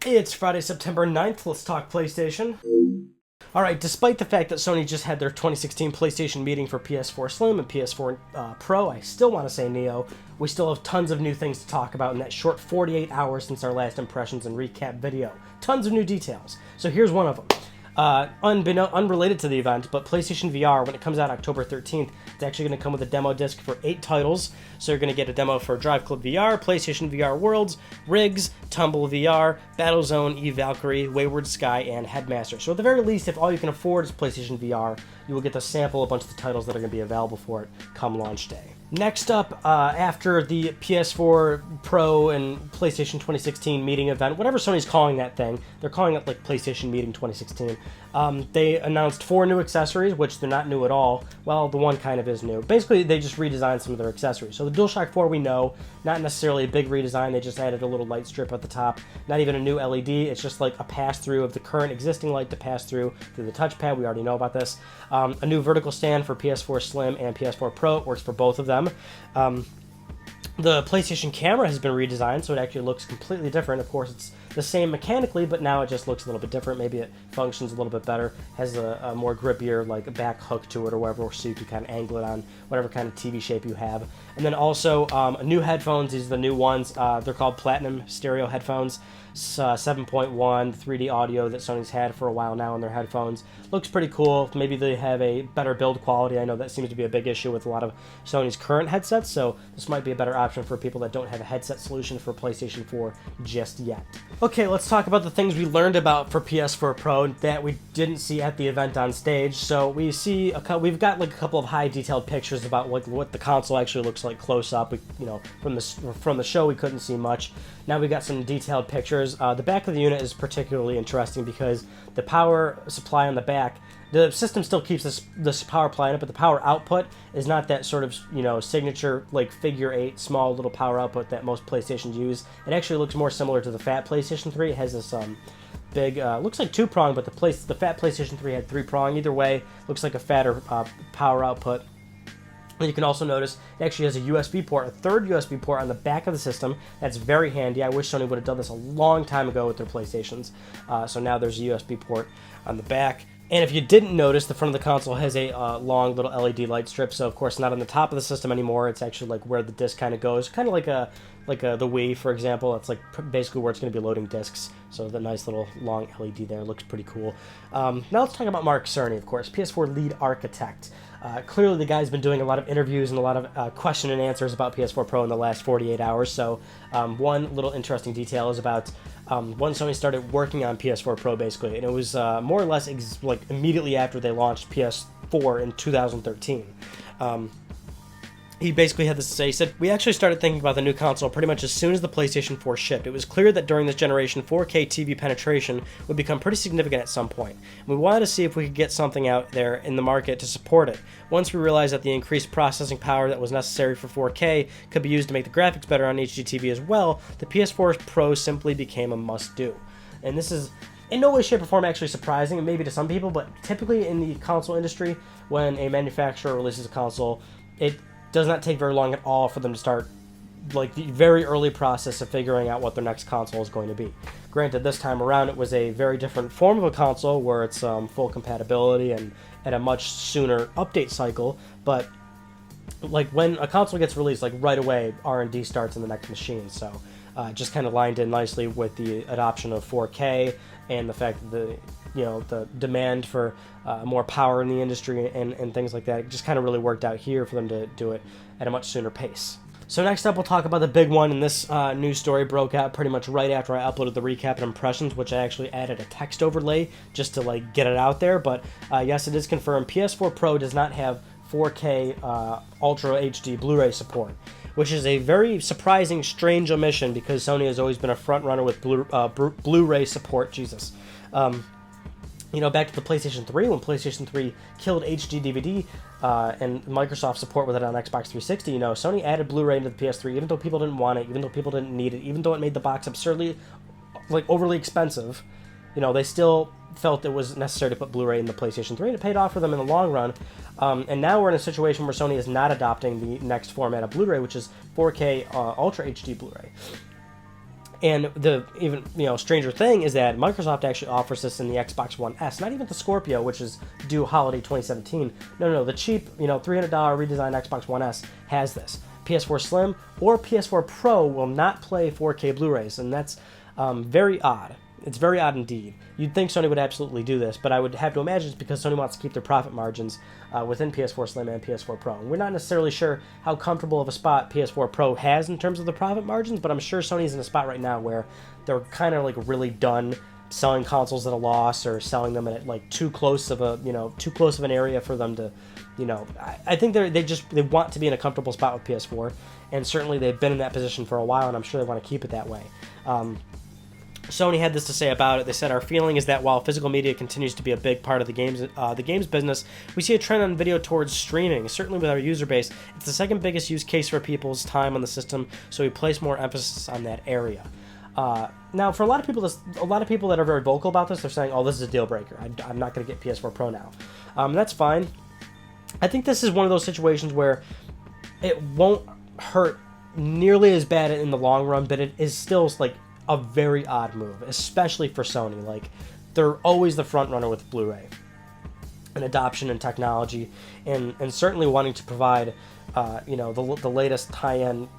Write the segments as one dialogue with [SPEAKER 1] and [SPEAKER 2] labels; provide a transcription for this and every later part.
[SPEAKER 1] It's Friday, September 9th. Let's talk PlayStation. Alright, despite the fact that Sony just had their 2016 PlayStation meeting for PS4 Slim and PS4 Pro, I still want to say Neo, we still have tons of new things to talk about in that short 48 hours since our last impressions and recap video. Tons of new details. So here's one of them. Unrelated to the event, but PlayStation VR, when it comes out October 13th, it's actually going to come with a demo disc for 8 titles. So you're going to get a demo for Drive Club VR, PlayStation VR Worlds, Riggs, Tumble VR, Battlezone, Valkyrie, Wayward Sky, and Headmaster. So at the very least, if all you can afford is PlayStation VR, you will get to sample a bunch of the titles that are going to be available for it come launch day. Next up, after the PS4 Pro and PlayStation 2016 meeting event, whatever Sony's calling that thing, they're calling it like PlayStation Meeting 2016, they announced 4 new accessories, which they're not new at all. Well, the one kind of is new. Basically, they just redesigned some of their accessories. So the DualShock 4 we know, not necessarily a big redesign, they just added a little light strip at the top, not even a new LED, it's just like a pass-through of the current existing light to pass through the touchpad, we already know about this. A new vertical stand for PS4 Slim and PS4 Pro, it works for both of them. The PlayStation camera has been redesigned, so it actually looks completely different. Of course, it's the same mechanically, but now it just looks a little bit different. Maybe it functions a little bit better, has a more grippier like back hook to it or whatever, so you can kind of angle it on whatever kind of TV shape you have. And then also new headphones. These are the new ones. They're called Platinum Stereo headphones. 7.1 3D audio that Sony's had for a while now in their headphones. Looks pretty cool. Maybe they have a better build quality. I know that seems to be a big issue with a lot of Sony's current headsets, so this might be a better option for people that don't have a headset solution for PlayStation 4 just yet. Okay, let's talk about the things we learned about for PS4 Pro that we didn't see at the event on stage. So we see we've got like a couple of high detailed pictures about like what the console actually looks like close up. From the show we couldn't see much. Now we got some detailed pictures. The back of the unit is particularly interesting because the power supply on the back, the system still keeps this power supply in it, but the power output is not that sort of signature like figure 8 small little power output that most PlayStations use. It actually looks more similar to the fat PlayStation 3. It has this big, looks like 2-prong, but the fat PlayStation 3 had 3-prong. Either way, looks like a fatter power output. And you can also notice it actually has a USB port, a third USB port on the back of the system. That's very handy. I wish Sony would have done this a long time ago with their PlayStations. So now there's a USB port on the back. And if you didn't notice, the front of the console has a long little LED light strip. So of course not on the top of the system anymore. It's actually like where the disc kind of goes, kind of like the Wii, for example. It's like basically where it's going to be loading discs. So the nice little long LED there looks pretty cool. Now let's talk about Mark Cerny, of course, PS4 lead architect. Clearly the guy's been doing a lot of interviews and a lot of question and answers about PS4 Pro in the last 48 hours. So one little interesting detail is about when Sony started working on PS4 Pro, basically, and it was more or less like immediately after they launched PS4 in 2013. He basically had this to say. He said, "We actually started thinking about the new console pretty much as soon as the PlayStation 4 shipped. It was clear that during this generation, 4K TV penetration would become pretty significant at some point. We wanted to see if we could get something out there in the market to support it. Once we realized that the increased processing power that was necessary for 4K could be used to make the graphics better on HDTV as well, the PS4 Pro simply became a must-do." And this is in no way, shape, or form actually surprising, maybe to some people, but typically in the console industry, when a manufacturer releases a console, it does not take very long at all for them to start like the very early process of figuring out what their next console is going to be. Granted, this time around it was a very different form of a console where it's full compatibility and at a much sooner update cycle, but like when a console gets released, like right away R&D starts in the next machine. So it just kind of lined in nicely with the adoption of 4K and the fact that the demand for more power in the industry and things like that. It just kind of really worked out here for them to do it at a much sooner pace. So next up, we'll talk about the big one, and this news story broke out pretty much right after I uploaded the recap and impressions, which I actually added a text overlay just to like get it out there. But yes, it is confirmed. PS4 Pro does not have 4K Ultra HD Blu-ray support, which is a very surprising, strange omission because Sony has always been a front runner with Blu-ray support. Jesus. Back to the PlayStation 3, when PlayStation 3 killed HD DVD and Microsoft support with it on Xbox 360, Sony added Blu-ray into the PS3 even though people didn't want it, even though people didn't need it, even though it made the box absurdly, overly expensive. They still felt it was necessary to put Blu-ray in the PlayStation 3, and it paid off for them in the long run. And now we're in a situation where Sony is not adopting the next format of Blu-ray, which is 4K Ultra HD Blu-ray. And the even stranger thing is that Microsoft actually offers this in the Xbox One S, not even the Scorpio, which is due holiday 2017. No, the cheap $300 redesigned Xbox One S has this. PS4 Slim or PS4 Pro will not play 4K Blu-rays, and that's very odd. It's very odd indeed. You'd think Sony would absolutely do this, but I would have to imagine it's because Sony wants to keep their profit margins within PS4 Slim and PS4 Pro. And we're not necessarily sure how comfortable of a spot PS4 Pro has in terms of the profit margins, but I'm sure Sony's in a spot right now where they're kind of like really done selling consoles at a loss or selling them at like too close of an area for them to, I think they want to be in a comfortable spot with PS4, and certainly they've been in that position for a while, and I'm sure they want to keep it that way. Sony had this to say about it. They said, "Our feeling is that while physical media continues to be a big part of the games business, we see a trend on video towards streaming. Certainly with our user base, it's the second biggest use case for people's time on the system, so we place more emphasis on that area." Now, for a lot of people that are very vocal about this, they're saying, "Oh, this is a deal breaker. I'm not going to get PS4 Pro now." That's fine. I think this is one of those situations where it won't hurt nearly as bad in the long run, but it is still like a very odd move, especially for Sony. Like, they're always the front runner with Blu-ray and adoption and technology, and certainly wanting to provide the latest high-end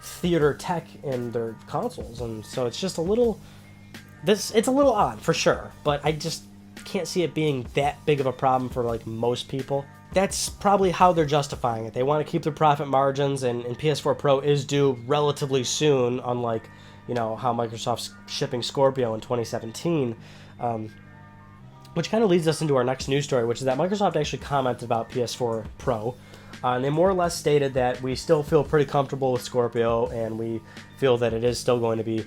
[SPEAKER 1] theater tech in their consoles. And so it's just it's a little odd for sure, but I just can't see it being that big of a problem for like most people. That's probably how they're justifying it. They want to keep their profit margins, and PS4 Pro is due relatively soon, unlike how Microsoft's shipping Scorpio in 2017, which kind of leads us into our next news story, which is that Microsoft actually commented about PS4 Pro, and they more or less stated that we still feel pretty comfortable with Scorpio, and we feel that it is still going to be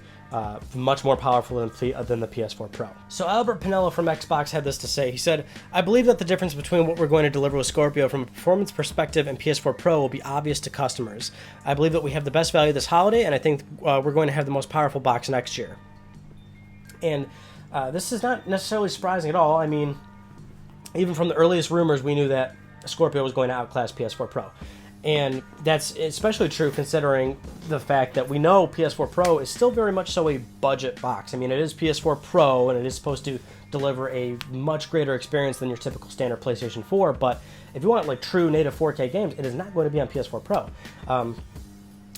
[SPEAKER 1] much more powerful than the PS4 Pro. So Albert Pinello from Xbox had this to say. He said, "I believe that the difference between what we're going to deliver with Scorpio from a performance perspective and PS4 Pro will be obvious to customers. I believe that we have the best value this holiday, and I think we're going to have the most powerful box next year." And this is not necessarily surprising at all. I mean, even from the earliest rumors, we knew that Scorpio was going to outclass PS4 Pro. And that's especially true considering the fact that we know PS4 Pro is still very much so a budget box. I mean, it is PS4 Pro, and it is supposed to deliver a much greater experience than your typical standard PlayStation 4, but if you want like true native 4K games, it is not going to be on PS4 Pro.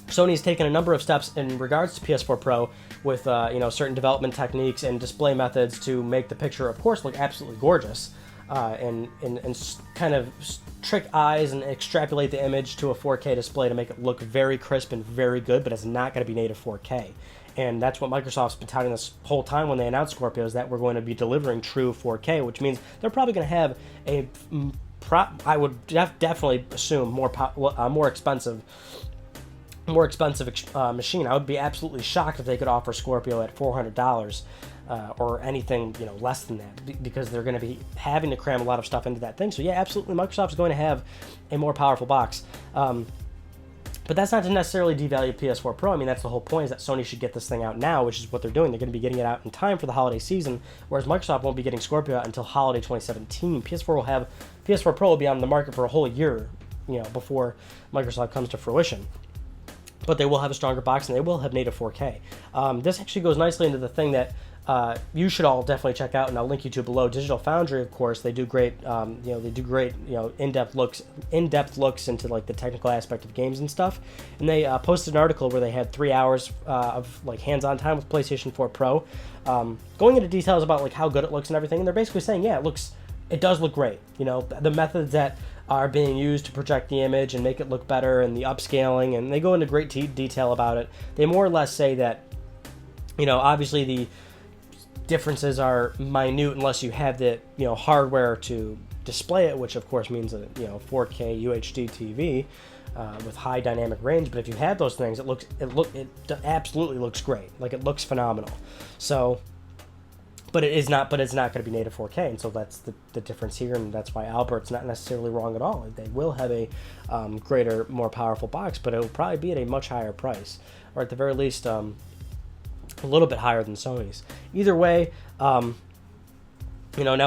[SPEAKER 1] Sony's taken a number of steps in regards to PS4 Pro with certain development techniques and display methods to make the picture, of course, look absolutely gorgeous. And kind of trick eyes and extrapolate the image to a 4K display to make it look very crisp and very good, but it's not going to be native 4K. And that's what Microsoft's been touting this whole time when they announced Scorpio, is that we're going to be delivering true 4K, which means they're probably going to have I would definitely assume more expensive machine. I would be absolutely shocked if they could offer Scorpio at $400 or anything less than that, because they're going to be having to cram a lot of stuff into that thing. So yeah, absolutely, Microsoft's going to have a more powerful box. But that's not to necessarily devalue PS4 Pro. I mean, that's the whole point, is that Sony should get this thing out now, which is what they're doing. They're going to be getting it out in time for the holiday season, whereas Microsoft won't be getting Scorpio out until holiday 2017. PS4 Pro will be on the market for a whole year, before Microsoft comes to fruition. But they will have a stronger box, and they will have native 4K. This actually goes nicely into the thing that you should all definitely check out, and I'll link you to below. Digital Foundry, of course, they do great. In-depth looks into like the technical aspect of games and stuff. And they posted an article where they had 3 hours of like hands-on time with PlayStation 4 Pro, going into details about like how good it looks and everything. And they're basically saying, yeah, it does look great. The methods that are being used to project the image and make it look better, and the upscaling, and they go into great detail about it. They more or less say that, obviously the differences are minute unless you have the hardware to display it, which of course means a 4K UHD TV with high dynamic range. But if you have those things, it absolutely looks great. Like, it looks phenomenal. So, but it's not going to be native 4K, and so that's the difference here, and that's why Albert's not necessarily wrong at all. They will have a greater, more powerful box, but it will probably be at a much higher price, or at the very least a little bit higher than Sony's. Either way, now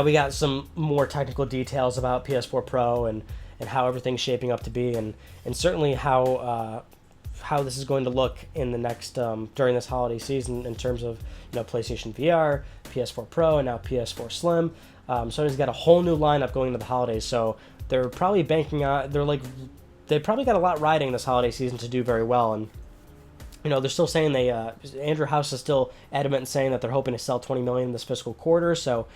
[SPEAKER 1] we got some more technical details about PS4 Pro and how everything's shaping up to be, and certainly how how this is going to look in the next during this holiday season in terms of, you know, PlayStation VR, PS4 Pro, and now PS4 Slim. Sony's got a whole new lineup going into the holidays, so they're probably banking on, they probably got a lot riding this holiday season to do very well. And, you know, they're still saying Andrew House is still adamant in saying that they're hoping to sell 20 million this fiscal quarter, so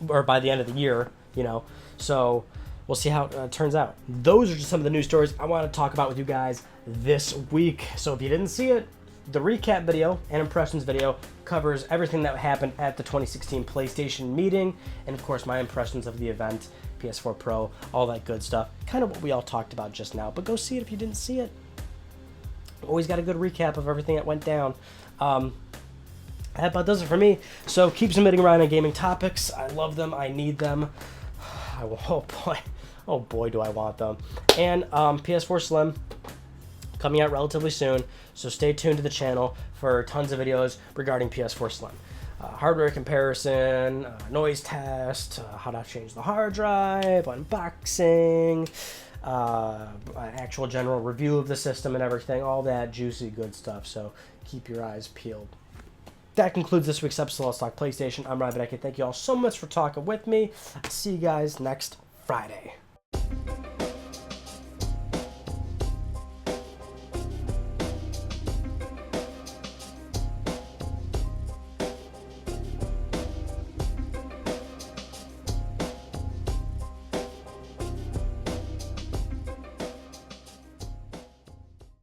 [SPEAKER 1] or by the end of the year, you know. So we'll see how it turns out. Those are just some of the news stories I want to talk about with you guys this week. So if you didn't see it, the recap video and impressions video covers everything that happened at the 2016 PlayStation meeting, and of course my impressions of the event, PS4 Pro, all that good stuff. Kind of what we all talked about just now, but go see it if you didn't see it. Always got a good recap of everything that went down. That about does it for me. So keep submitting around on gaming topics. I love them. I need them. Oh boy, do I want them. And PS4 Slim coming out relatively soon, so stay tuned to the channel for tons of videos regarding PS4 Slim. Hardware comparison, noise test, how to change the hard drive, unboxing, actual general review of the system and everything, all that juicy good stuff, so keep your eyes peeled. That concludes this week's episode of Let's Talk PlayStation. I'm Ryan Beckett. Thank you all so much for talking with me. I'll see you guys next Friday.